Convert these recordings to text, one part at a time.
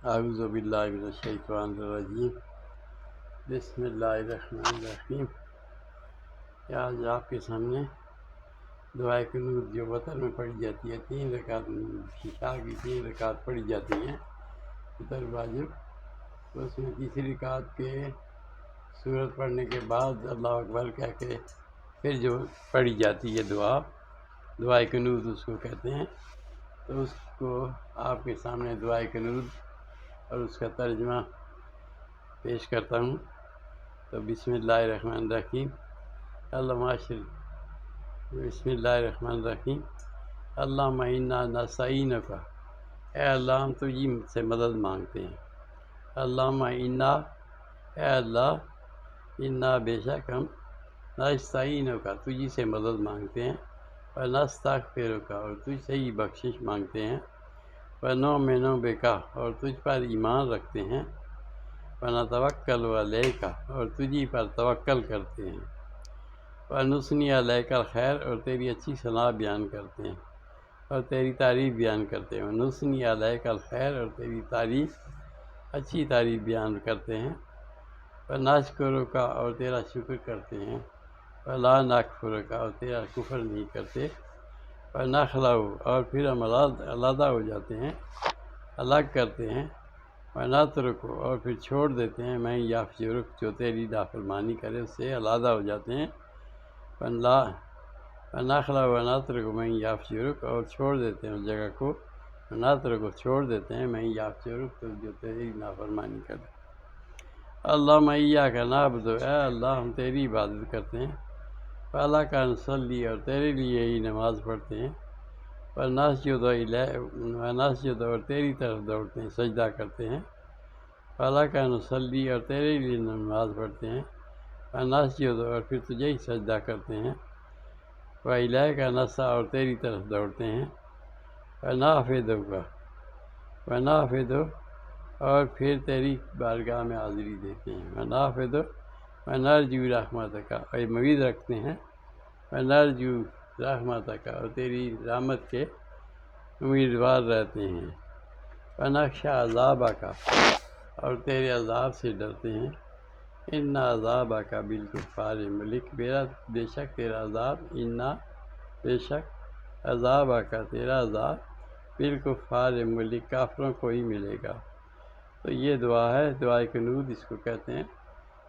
اعوذ باللہ من الشیطان الرجیم بسم اللہ الرحمن الرحیم۔ آج آپ کے سامنے دعائے قنوت جو وتر میں پڑھی جاتی ہے، 3 رکعت عشاء کی 3 رکعت پڑھی جاتی ہیں وتر واجب، تو اس میں تیسری رکعت کے سورت پڑھنے کے بعد اللہ اکبر کہہ کے پھر جو پڑھی جاتی ہے دعائے قنوت اس کو کہتے ہیں، تو اس کو آپ کے سامنے دعائے قنوت اور اس کا ترجمہ پیش کرتا ہوں۔ تو بسم اللہ الرحمن الرحیم بسم اللہ الرحمن الرحیم اللہم انا نستعینک، اے اللہ ہم تجھی سے مدد مانگتے ہیں۔ اللہم انا، اے اللہ، انا بے شک ہم نستعینک تجھی سے مدد مانگتے ہیں، ونستغفرک اور تجھ سے ہی بخشش مانگتے ہیں، ونؤمن بک اور تجھ پر ایمان رکھتے ہیں، ونتوکل علیک اور تجھی پر توکل کرتے ہیں، ونثنی علیک الخیر اور تیری اچھی ثنا بیان کرتے ہیں اور تیری تعریف بیان کرتے ہیں، ونثنی علیک الخیر اور تیری تعریف اچھی تعریف بیان کرتے ہیں، ونشکرک اور تیرا شکر کرتے ہیں، ولا نکفرک اور تیرا کفر نہیں کرتے، ونخلع اور پھر ہم علیحدہ ہو جاتے ہیں، الگ کرتے ہیں، ونترک اور پھر چھوڑ دیتے ہیں، میں یفجرک جو تیری نافرمانی کرے اس سے علیحدہ ہو جاتے ہیں، ونخلع ونترک من یفجرک اور چھوڑ دیتے ہیں اس جگہ کو، ونترک چھوڑ دیتے ہیں من یفجرک تو جو تیری نافرمانی کرے۔ اللہم ایاک نعبد، اے اللہ ہم تیری عبادت کرتے ہیں، فلک نصلی اور تیرے لیے ہی نماز پڑھتے ہیں، ونسجد اور تیری طرف دوڑتے ہیں، سجدہ کرتے ہیں، فلک نصلی اور تیرے لیے نماز پڑھتے ہیں، ونسجد اور پھر تجھے ہی سجدہ کرتے ہیں، والیک نسعی اور تیری طرف دوڑتے ہیں، ونعبد اور پھر تیری بارگاہ میں حاضری دیتے ہیں، ونعبد ونرجو رحمتک اور امید رکھتے ہیں، ونرجو رحمتک اور تیری رحمت کے امیدوار رہتے ہیں، ونخشی عذابک اور تیرے عذاب سے ڈرتے ہیں، ان عذابک بالکفار ملک، بے شک تیرا عذاب، بے شک عذابک تیرا عذاب بالکفار ملک کافروں کو ہی ملے گا۔ تو یہ دعا ہے، دعائے قنوت اس کو کہتے ہیں،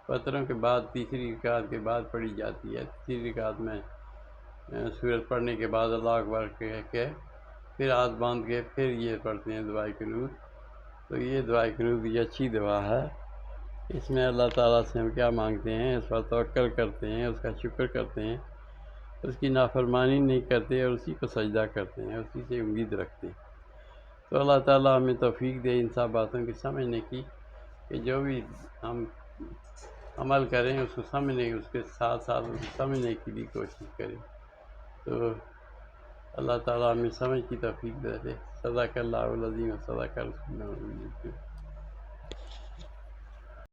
وتروں کے بعد تیسری رکعت کے بعد پڑھی جاتی ہے۔ تیسری رکعت میں سورت پڑھنے کے بعد اللہ اکبر کہہ کے پھر ہاتھ باندھ کے پھر یہ پڑھتے ہیں دعائے قنوت۔ تو یہ دعائے قنوت یہ اچھی دعا ہے، اس میں اللہ تعالیٰ سے ہم کیا مانگتے ہیں، اس پر توکل کرتے ہیں، اس کا شکر کرتے ہیں، اس کی نافرمانی نہیں کرتے اور اسی کو سجدہ کرتے ہیں، اسی سے امید رکھتے ہیں۔ تو اللہ تعالیٰ ہمیں توفیق دے ان سب باتوں کی سمجھنے کی، کہ جو بھی ہم عمل کریں اس کو سمجھنے، اس کے ساتھ ساتھ اس کو سمجھنے کی بھی کوشش کریں۔ تو اللہ تعالیٰ ہمیں سمجھ کی توفیق دے۔ صدق اللہ العظیم و صدق رسول اللہ۔